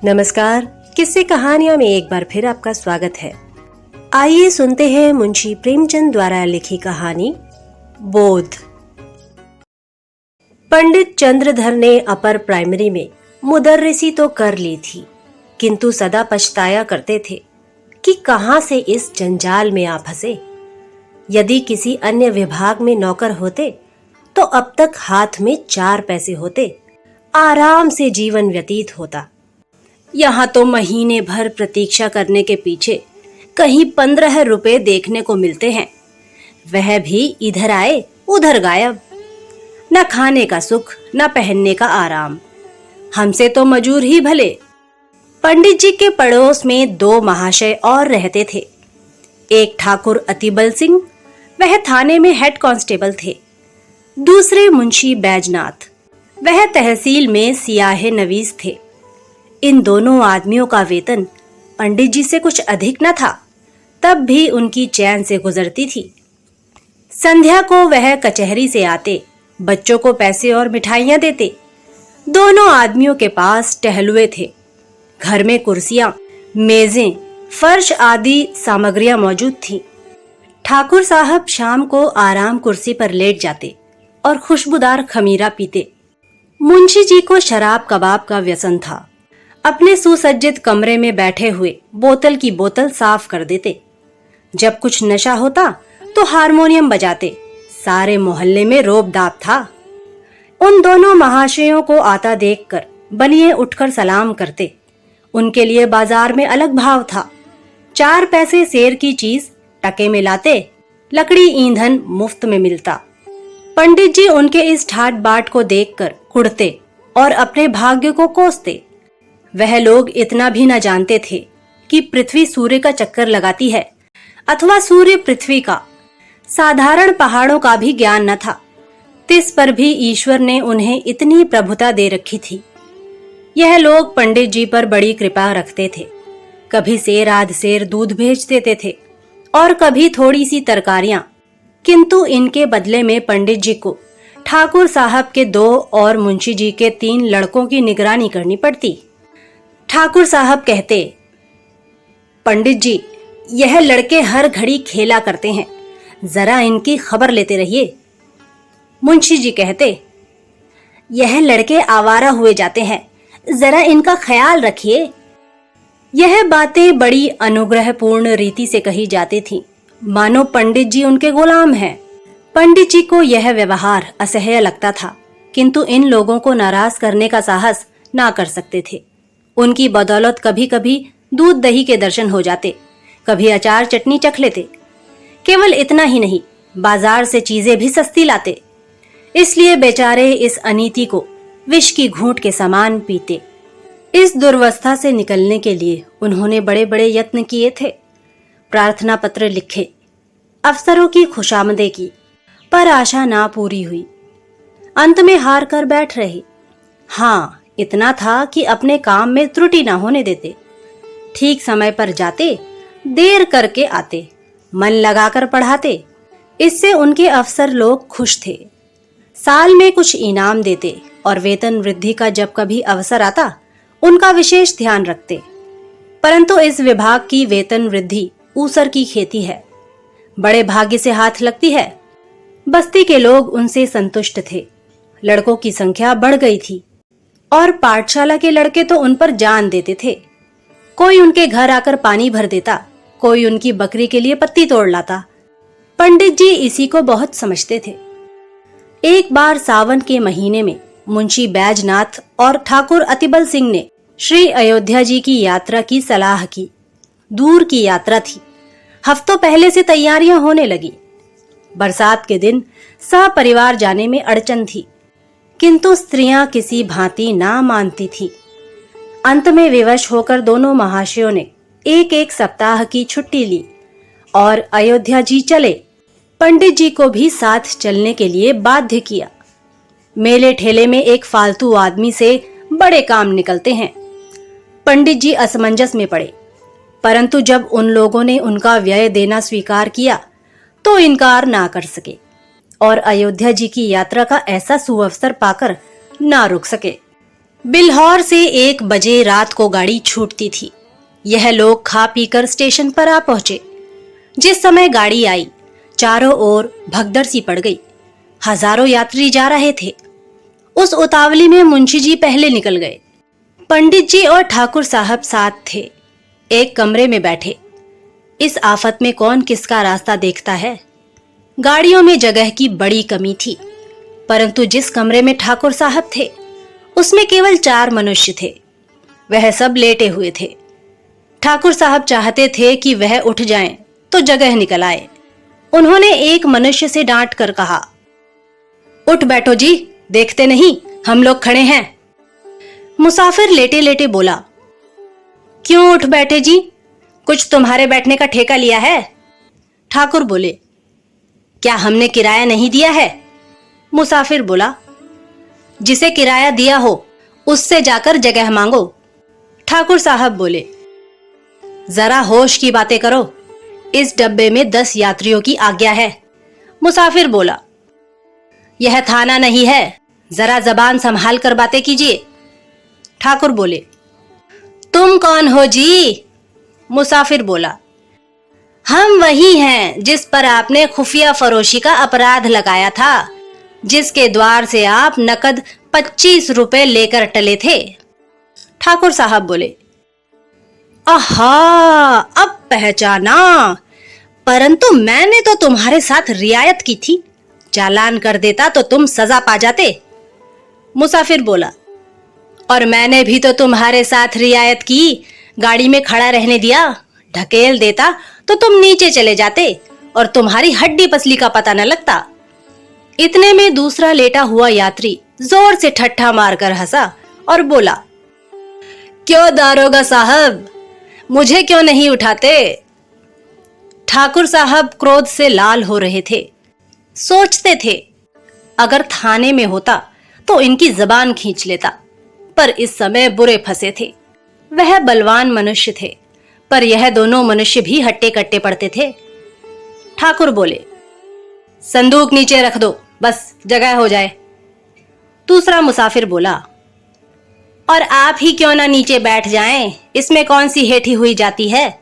नमस्कार। किस्से कहानियां में एक बार फिर आपका स्वागत है। आइए सुनते हैं मुंशी प्रेमचंद द्वारा लिखी कहानी बोध। पंडित चंद्रधर ने अपर प्राइमरी में मुदर्रिसी तो कर ली थी, किंतु सदा पछताया करते थे कि कहां से इस जंजाल में आ फंसे। यदि किसी अन्य विभाग में नौकर होते तो अब तक हाथ में 4 पैसे होते, आराम से जीवन व्यतीत होता। यहाँ तो महीने भर प्रतीक्षा करने के पीछे कहीं 15 रुपए देखने को मिलते हैं, वह भी इधर आए उधर गायब। न खाने का सुख न पहनने का आराम। हमसे तो मजूर ही भले। पंडित जी के पड़ोस में 2 महाशय और रहते थे। एक ठाकुर अतिबल सिंह, वह थाने में हेड कांस्टेबल थे। दूसरे मुंशी बैजनाथ, वह तहसील में सियाहे नवीस थे। इन दोनों आदमियों का वेतन पंडित जी से कुछ अधिक न था, तब भी उनकी चैन से गुजरती थी। संध्या को वह कचहरी से आते बच्चों को पैसे और मिठाइयां देते। दोनों आदमियों के पास टहलुए थे। घर में कुर्सियां, मेजें, फर्श आदि सामग्रियां मौजूद थीं। ठाकुर साहब शाम को आराम कुर्सी पर लेट जाते और खुशबूदार खमीरा पीते। मुंशी जी को शराब कबाब का व्यसन था। अपने सुसज्जित कमरे में बैठे हुए बोतल की बोतल साफ कर देते। जब कुछ नशा होता तो हारमोनियम बजाते। सारे मोहल्ले में रोब-दाब था। उन दोनों महाशयों को आता देखकर बनिए उठकर सलाम करते। उनके लिए बाजार में अलग भाव था। 4 पैसे सेर की चीज टके में लाते, लकड़ी ईंधन मुफ्त में मिलता। पंडित जी उनके इस ठाट बाट को देखकर कुढ़ते और अपने भाग्य को कोसते। वह लोग इतना भी न जानते थे कि पृथ्वी सूर्य का चक्कर लगाती है अथवा सूर्य पृथ्वी का। साधारण पहाड़ों का भी ज्ञान न था। तिस पर भी ईश्वर ने उन्हें इतनी प्रभुता दे रखी थी। यह लोग पंडित जी पर बड़ी कृपा रखते थे। कभी सेर आध सेर दूध भेज देते थे और कभी थोड़ी सी तरकारियां, किंतु इनके बदले में पंडित जी को ठाकुर साहब के 2 और मुंशी जी के 3 लड़कों की निगरानी करनी पड़ती। ठाकुर साहब कहते, पंडित जी, यह लड़के हर घड़ी खेला करते हैं, जरा इनकी खबर लेते रहिए। मुंशी जी कहते, यह लड़के आवारा हुए जाते हैं, जरा इनका ख्याल रखिए। यह बातें बड़ी अनुग्रहपूर्ण रीति से कही जाती थीं, मानो पंडित जी उनके गुलाम हैं। पंडित जी को यह व्यवहार असह्य लगता था, किंतु इन लोगों को नाराज करने का साहस ना कर सकते थे। उनकी बदौलत कभी कभी दूध दही के दर्शन हो जाते, कभी अचार चटनी चख लेते। केवल इतना ही नहीं, बाजार से चीजें भी सस्ती लाते। इसलिए बेचारे इस अनीति को विष की घूंट के समान पीते। इस दुर्वस्था से निकलने के लिए उन्होंने बड़े बड़े यत्न किए थे। प्रार्थना पत्र लिखे, अफसरों की खुशामदें की, पर आशा ना पूरी हुई। अंत में हार कर बैठ रहे। हाँ, इतना था कि अपने काम में त्रुटि ना होने देते। ठीक समय पर जाते, देर करके आते, मन लगाकर पढ़ाते। इससे उनके अफसर लोग खुश थे। साल में कुछ इनाम देते और वेतन वृद्धि का जब कभी अवसर आता उनका विशेष ध्यान रखते। परंतु इस विभाग की वेतन वृद्धि ऊसर की खेती है, बड़े भाग्य से हाथ लगती है। बस्ती के लोग उनसे संतुष्ट थे। लड़कों की संख्या बढ़ गई थी और पाठशाला के लड़के तो उन पर जान देते थे। कोई उनके घर आकर पानी भर देता, कोई उनकी बकरी के लिए पत्ती तोड़ लाता। पंडित जी इसी को बहुत समझते थे। एक बार सावन के महीने में मुंशी बैजनाथ और ठाकुर अतिबल सिंह ने श्री अयोध्या जी की यात्रा की सलाह की। दूर की यात्रा थी। हफ्तों पहले से तैयारियां होने लगी। बरसात के दिन सपरिवार जाने में अड़चन थी, किंतु स्त्रियां किसी भांति ना मानती थी। अंत में विवश होकर दोनों महाशयों ने 1-1 सप्ताह की छुट्टी ली और अयोध्या जी चले। पंडित जी को भी साथ चलने के लिए बाध्य किया। मेले ठेले में एक फालतू आदमी से बड़े काम निकलते हैं। पंडित जी असमंजस में पड़े, परंतु जब उन लोगों ने उनका व्यय देना स्वीकार किया तो इनकार ना कर सके और अयोध्या जी की यात्रा का ऐसा सुअवसर पाकर ना रुक सके। बिल्हौर से 1 बजे रात को गाड़ी छूटती थी। यह लोग खा पीकर स्टेशन पर आ पहुंचे। जिस समय गाड़ी आई, चारों ओर भगदड़ सी पड़ गई। हजारों यात्री जा रहे थे। उस उतावली में मुंशी जी पहले निकल गए। पंडित जी और ठाकुर साहब साथ थे, एक कमरे में बैठे। इस आफत में कौन किसका रास्ता देखता है। गाड़ियों में जगह की बड़ी कमी थी, परंतु जिस कमरे में ठाकुर साहब थे उसमें केवल 4 मनुष्य थे। वह सब लेटे हुए थे। ठाकुर साहब चाहते थे कि वह उठ जाएं तो जगह निकल आए। उन्होंने एक मनुष्य से डांट कर कहा, उठ बैठो जी, देखते नहीं हम लोग खड़े हैं। मुसाफिर लेटे लेटे बोला, क्यों उठ बैठे जी, कुछ तुम्हारे बैठने का ठेका लिया है? ठाकुर बोले, क्या हमने किराया नहीं दिया है? मुसाफिर बोला, जिसे किराया दिया हो उससे जाकर जगह मांगो। ठाकुर साहब बोले, जरा होश की बातें करो, इस डब्बे में 10 यात्रियों की आज्ञा है। मुसाफिर बोला, यह थाना नहीं है, जरा जबान संभाल कर बातें कीजिए। ठाकुर बोले, तुम कौन हो जी? मुसाफिर बोला, हम वही हैं जिस पर आपने खुफिया फरोशी का अपराध लगाया था, जिसके द्वार से आप नकद 25 रुपए लेकर टले थे। ठाकुर साहब बोले, आहा, अब पहचाना, परंतु मैंने तो तुम्हारे साथ रियायत की थी, चालान कर देता तो तुम सजा पा जाते। मुसाफिर बोला, और मैंने भी तो तुम्हारे साथ रियायत की, गाड़ी में खड़ा रहने दिया, ढकेल देता तो तुम नीचे चले जाते और तुम्हारी हड्डी पसली का पता न लगता। इतने में दूसरा लेटा हुआ यात्री जोर से ठट्ठा मारकर हंसा और बोला, क्यों दारोगा साहब, मुझे क्यों नहीं उठाते? ठाकुर साहब क्रोध से लाल हो रहे थे। सोचते थे, अगर थाने में होता तो इनकी जबान खींच लेता, पर इस समय बुरे फंसे थे। वह बलवान मनुष्य थे, पर यह दोनों मनुष्य भी हट्टे कट्टे पड़ते थे। ठाकुर बोले, संदूक नीचे रख दो, बस जगह हो जाए। दूसरा मुसाफिर बोला, और आप ही क्यों ना नीचे बैठ जाएं, इसमें कौन सी हेठी हुई जाती है?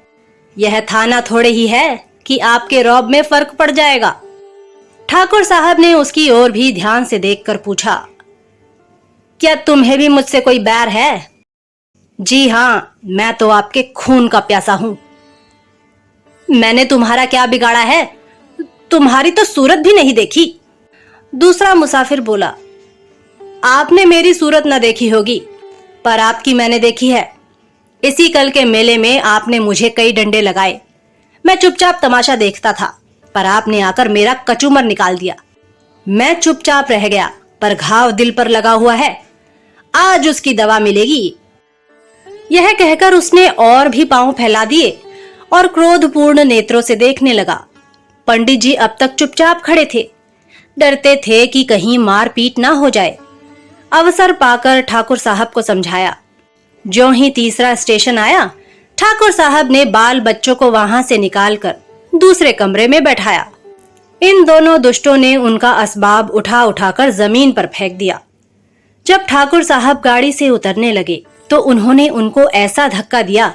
यह थाना थोड़े ही है कि आपके रौब में फर्क पड़ जाएगा। ठाकुर साहब ने उसकी ओर भी ध्यान से देखकर पूछा, क्या तुम्हें भी मुझसे कोई बैर है? जी हां, मैं तो आपके खून का प्यासा हूं। मैंने तुम्हारा क्या बिगाड़ा है? तुम्हारी तो सूरत भी नहीं देखी। दूसरा मुसाफिर बोला, आपने मेरी सूरत न देखी होगी, पर आपकी मैंने देखी है। इसी कल के मेले में आपने मुझे कई डंडे लगाए। मैं चुपचाप तमाशा देखता था, पर आपने आकर मेरा कचूमर निकाल दिया। मैं चुपचाप रह गया, पर घाव दिल पर लगा हुआ है, आज उसकी दवा मिलेगी। यह कहकर उसने और भी पांव फैला दिए और क्रोधपूर्ण नेत्रों से देखने लगा। पंडित जी अब तक चुपचाप खड़े थे, डरते थे कि कहीं मारपीट ना हो जाए। अवसर पाकर ठाकुर साहब को समझाया। ज्यों ही तीसरा स्टेशन आया, ठाकुर साहब ने बाल बच्चों को वहां से निकालकर दूसरे कमरे में बैठाया। इन दोनों दुष्टों ने उनका असबाब उठा उठाकर जमीन पर फेंक दिया। जब ठाकुर साहब गाड़ी से उतरने लगे तो उन्होंने उनको ऐसा धक्का दिया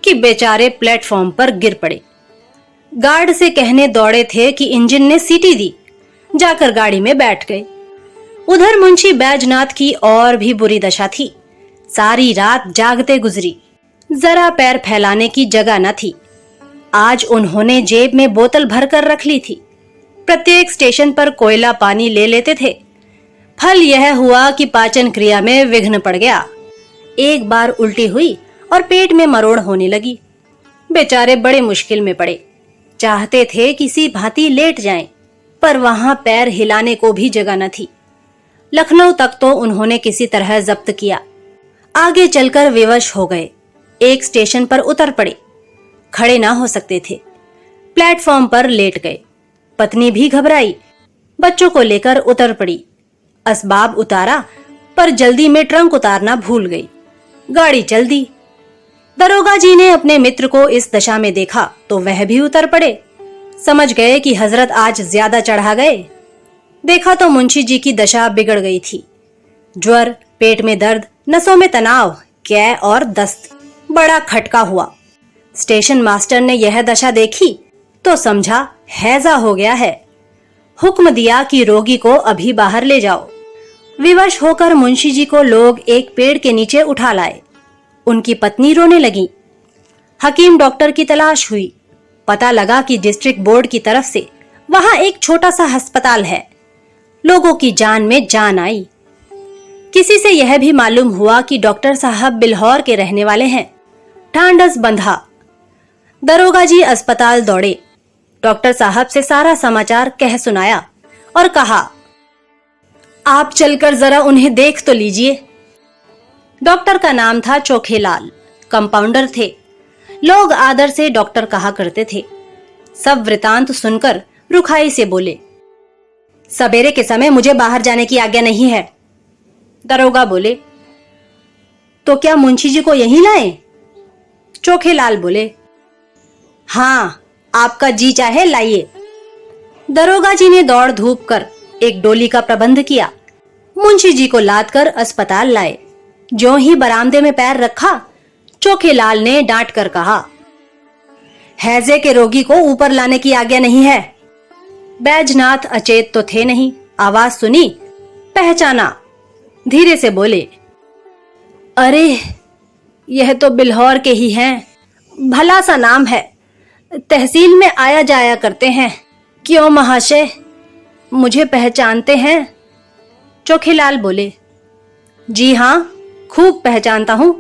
कि बेचारे प्लेटफॉर्म पर गिर पड़े। गार्ड से कहने दौड़े थे कि इंजन ने सीटी दी, जाकर गाड़ी में बैठ गए। उधर मुंशी बैजनाथ की और भी बुरी दशा थी। सारी रात जागते गुजरी, जरा पैर फैलाने की जगह न थी। आज उन्होंने जेब में बोतल भरकर रख ली थी। प्रत्येक स्टेशन पर कोयला पानी ले लेते थे। फल यह हुआ कि पाचन क्रिया में विघ्न पड़ गया। एक बार उल्टी हुई और पेट में मरोड़ होने लगी। बेचारे बड़े मुश्किल में पड़े। चाहते थे किसी भांति लेट जाएं, पर वहां पैर हिलाने को भी जगह न थी। लखनऊ तक तो उन्होंने किसी तरह जब्त किया। आगे चलकर विवश हो गए। एक स्टेशन पर उतर पड़े, खड़े ना हो सकते थे। प्लेटफॉर्म पर लेट गए। पत्नी भी घबराई, बच्चों को लेकर उतर पड़ी। असबाब उतारा, पर जल्दी में ट्रंक उतारना भूल गई। गाड़ी चल दी। दरोगा जी ने अपने मित्र को इस दशा में देखा तो वह भी उतर पड़े। समझ गए कि हजरत आज ज्यादा चढ़ा गए। देखा तो मुंशी जी की दशा बिगड़ गई थी। ज्वर, पेट में दर्द, नसों में तनाव, कै और दस्त। बड़ा खटका हुआ। स्टेशन मास्टर ने यह दशा देखी तो समझा हैजा हो गया है। हुक्म दिया कि रोगी को अभी बाहर ले जाओ। विवश होकर मुंशी जी को लोग एक पेड़ के नीचे उठा लाए। उनकी पत्नी रोने लगी। हकीम डॉक्टर की तलाश हुई। पता लगा कि डिस्ट्रिक्ट बोर्ड की तरफ से वहां एक छोटा सा अस्पताल है। लोगों की जान में जान आई। किसी से यह भी मालूम हुआ कि डॉक्टर साहब बिल्हौर के रहने वाले हैं। ढांढस बंधा। दरोगा जी अस्पताल दौड़े। डॉक्टर साहब से सारा समाचार कह सुनाया और कहा, आप चलकर जरा उन्हें देख तो लीजिए। डॉक्टर का नाम था चोखेलाल। कंपाउंडर थे। लोग आदर से डॉक्टर कहा करते थे। सब वृतांत सुनकर रुखाई से बोले, सवेरे के समय मुझे बाहर जाने की आज्ञा नहीं है। दरोगा बोले, तो क्या मुंशी जी को यहीं लाएं? चोखेलाल बोले, हाँ, आपका जी चाहे लाइए। दरोगा जी ने दौड़ धूप कर एक डोली का प्रबंध किया। मुंशी जी को लाद कर अस्पताल लाए। ज्यों ही बरामदे में पैर रखा, चोखेलाल ने डांट कर कहा, हैजे के रोगी को ऊपर लाने की आज्ञा नहीं है। बैजनाथ अचेत तो थे नहीं। आवाज सुनी, पहचाना। धीरे से बोले, अरे यह तो बिल्हौर के ही हैं। भला सा नाम है। तहसील में आया जाया करते हैं। क्यों महाशय, मुझे पहचानते हैं? चोखेलाल बोले, जी हां, खूब पहचानता हूं।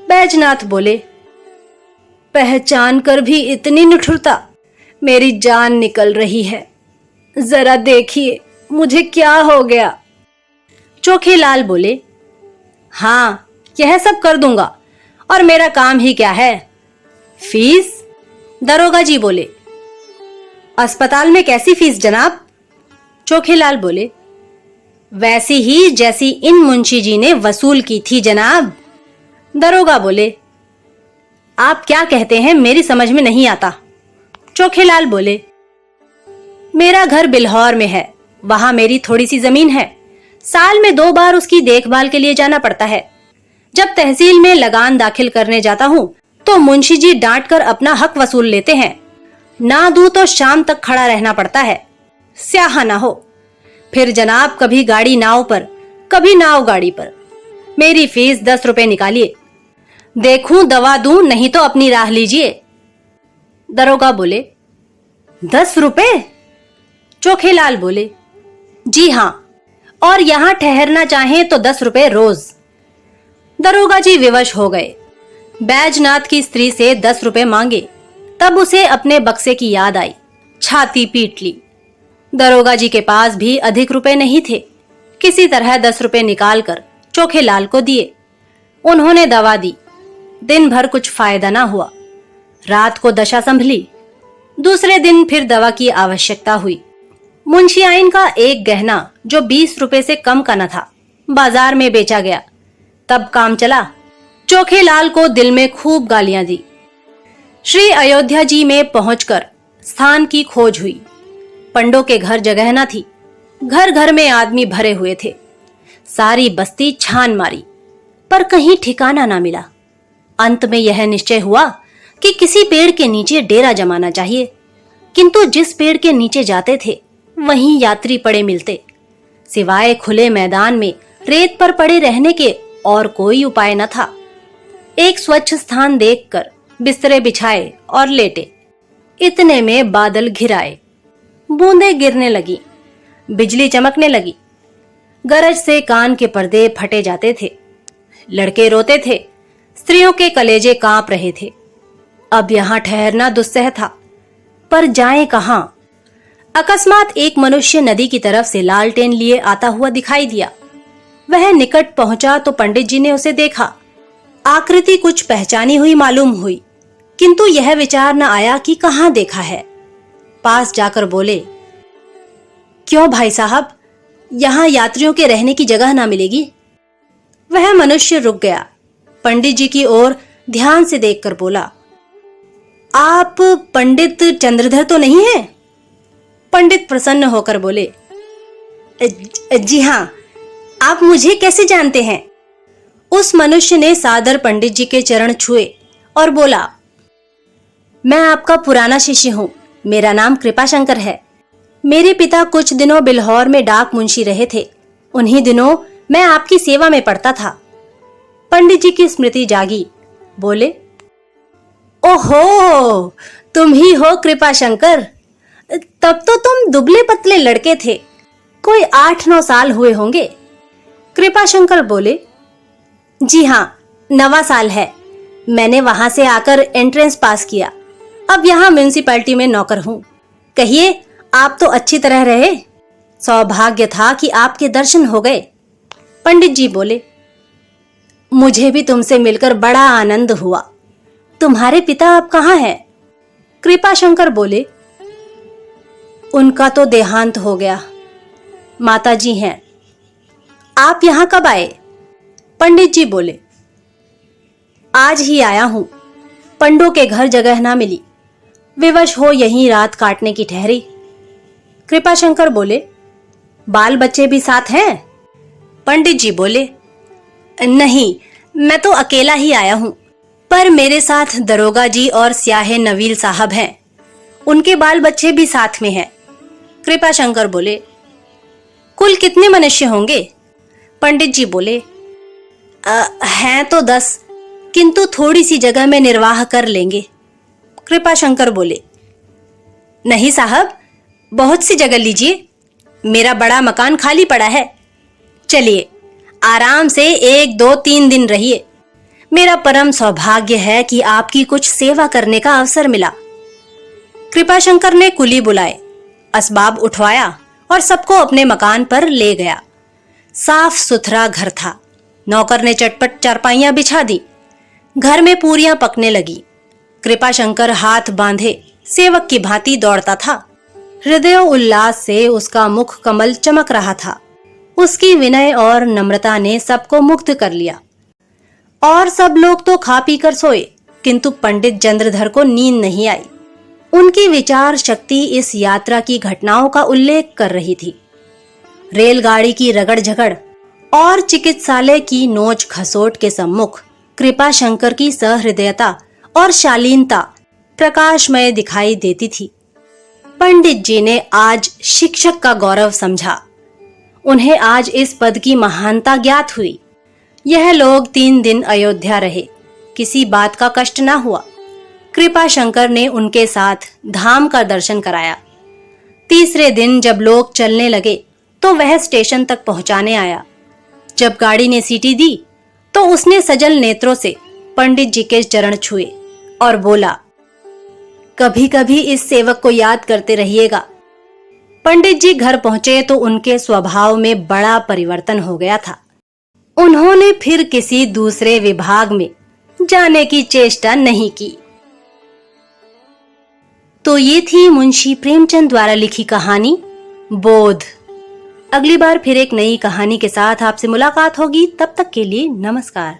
बैजनाथ बोले, पहचान कर भी इतनी निठुरता? मेरी जान निकल रही है। जरा देखिए मुझे क्या हो गया। चोखेलाल बोले, हाँ, यह सब कर दूंगा, और मेरा काम ही क्या है। फीस? दरोगा जी बोले, अस्पताल में कैसी फीस जनाब? चोखेलाल बोले, वैसी ही जैसी इन मुंशी जी ने वसूल की थी जनाब। दरोगा बोले, आप क्या कहते हैं, मेरी समझ में नहीं आता। चोखेलाल बोले, मेरा घर बिल्हौर में है। वहां मेरी थोड़ी सी जमीन है। साल में 2 बार उसकी देखभाल के लिए जाना पड़ता है। जब तहसील में लगान दाखिल करने जाता हूं तो मुंशी जी डांट कर अपना हक वसूल लेते हैं। ना दूं तो शाम तक खड़ा रहना पड़ता है, स्याहा ना हो। फिर जनाब कभी गाड़ी नाव पर, कभी नाव गाड़ी पर। मेरी फीस 10 रुपए निकालिए। देखूं दवा दूं, नहीं तो अपनी राह लीजिए। दरोगा बोले, 10 रुपए? चोखेलाल बोले, जी हां, और यहां ठहरना चाहें तो 10 रुपए रोज। दरोगा जी विवश हो गए। बैजनाथ की स्त्री से 10 रुपए मांगे। तब उसे अपने बक्से की याद आई। छाती पीट ली। दरोगा जी के पास भी अधिक रुपए नहीं थे। किसी तरह 10 रुपए निकालकर चोखेलाल को दिए। उन्होंने दवा दी। दिन भर कुछ फायदा ना हुआ। रात को दशा संभली। दूसरे दिन फिर दवा की आवश्यकता हुई। मुंशियाइन का एक गहना जो 20 रुपए से कम का न था, बाजार में बेचा गया। तब काम चला। चोखेलाल को दिल में खूब गालियां दी। श्री अयोध्या जी में पहुंचकर स्थान की खोज हुई। पंडों के घर जगह न थी। घर घर में आदमी भरे हुए थे। सारी बस्ती छान मारी, पर कहीं ठिकाना ना मिला। अंत में यह निश्चय हुआ कि किसी पेड़ के नीचे डेरा जमाना चाहिए। किंतु जिस पेड़ के नीचे जाते थे वहीं यात्री पड़े मिलते। सिवाय खुले मैदान में रेत पर पड़े रहने के और कोई उपाय न था। एक स्वच्छ स्थान देखकर बिस्तरे बिछाए और लेटे। इतने में बादल घिराए। बूंदें गिरने लगी। बिजली चमकने लगी। गरज से कान के पर्दे फटे जाते थे। लड़के रोते थे। स्त्रियों के कलेजे कांप रहे थे। अब यहां ठहरना दुस्सह था, पर जाएं कहां? अकस्मात एक मनुष्य नदी की तरफ से लालटेन लिए आता हुआ दिखाई दिया। वह निकट पहुंचा तो पंडित जी ने उसे देखा। आकृति कुछ पहचानी हुई मालूम हुई, किंतु यह विचार न आया कि कहां देखा है। पास जाकर बोले, क्यों भाई साहब, यहां यात्रियों के रहने की जगह ना मिलेगी? वह मनुष्य रुक गया। पंडित जी की ओर ध्यान से देखकर बोला, आप पंडित चंद्रधर तो नहीं हैं? पंडित प्रसन्न होकर बोले, जी हां, आप मुझे कैसे जानते हैं? उस मनुष्य ने सादर पंडित जी के चरण छुए और बोला, मैं आपका पुराना शिष्य हूँ। मेरा नाम कृपाशंकर है। मेरे पिता कुछ दिनों बिल्हौर में डाक मुंशी रहे थे। उन्हीं दिनों मैं आपकी सेवा में पड़ता था। पंडित जी की स्मृति जागी। बोले, ओहो, तुम ही हो कृपाशंकर। तब तो तुम दुबले पतले लड़के थे। कोई 8-9 साल हुए होंगे। कृपाशंकर बोले, जी हाँ, 9वां साल है। मैंने वहां से आकर एंट्रेंस पास किया। अब यहाँ म्यूनिसिपैलिटी में नौकर हूँ। कहिए, आप तो अच्छी तरह रहे। सौभाग्य था कि आपके दर्शन हो गए। पंडित जी बोले, मुझे भी तुमसे मिलकर बड़ा आनंद हुआ। तुम्हारे पिता अब कहाँ हैं? कृपाशंकर बोले, उनका तो देहांत हो गया। माता जी हैं। आप यहाँ कब आए? पंडित जी बोले, आज ही आया हूं। पंडों के घर जगह ना मिली। विवश हो यहीं रात काटने की ठहरी। कृपाशंकर बोले, बाल बच्चे भी साथ हैं? पंडित जी बोले, नहीं, मैं तो अकेला ही आया हूं। पर मेरे साथ दरोगा जी और स्याहे नवील साहब हैं। उनके बाल बच्चे भी साथ में हैं। कृपाशंकर बोले, कुल कितने मनुष्य होंगे? पंडित जी बोले, हैं तो 10, किंतु थोड़ी सी जगह में निर्वाह कर लेंगे। कृपाशंकर बोले, नहीं साहब, बहुत सी जगह लीजिए। मेरा बड़ा मकान खाली पड़ा है। चलिए, आराम से 1, 2, 3 दिन रहिए। मेरा परम सौभाग्य है कि आपकी कुछ सेवा करने का अवसर मिला। कृपाशंकर ने कुली बुलाए, असबाब उठवाया और सबको अपने मकान पर ले गया। साफ सुथरा घर था। नौकर ने चटपट चारपाइयां बिछा दी। घर में पूरियां पकने लगी। कृपाशंकर हाथ बांधे सेवक की भांति दौड़ता था। हृदय उल्लास से उसका मुख कमल चमक रहा था। उसकी विनय और नम्रता ने सबको मुग्ध कर लिया। और सब लोग तो खा पी कर सोए, किंतु पंडित चंद्रधर को नींद नहीं आई। उनकी विचार शक्ति इस यात्रा की घटनाओं का उल्लेख कर रही थी। रेलगाड़ी की रगड़ झगड़ और चिकित्सालय की नोच खसोट के सम्मुख कृपाशंकर की सहृदयता और शालीनता प्रकाशमय दिखाई देती थी। पंडित जी ने आज शिक्षक का गौरव समझा। उन्हें आज इस पद की महानता ज्ञात हुई। यह लोग 3 दिन अयोध्या रहे। किसी बात का कष्ट न हुआ। कृपाशंकर ने उनके साथ धाम का दर्शन कराया। तीसरे दिन जब लोग चलने लगे तो वह स्टेशन तक पहुंचाने आया। जब गाड़ी ने सीटी दी तो उसने सजल नेत्रों से पंडित जी के चरण छुए और बोला, कभी कभी इस सेवक को याद करते रहिएगा। पंडित जी घर पहुंचे तो उनके स्वभाव में बड़ा परिवर्तन हो गया था। उन्होंने फिर किसी दूसरे विभाग में जाने की चेष्टा नहीं की। तो ये थी मुंशी प्रेमचंद द्वारा लिखी कहानी बोध। अगली बार फिर एक नई कहानी के साथ आपसे मुलाकात होगी। तब तक के लिए नमस्कार।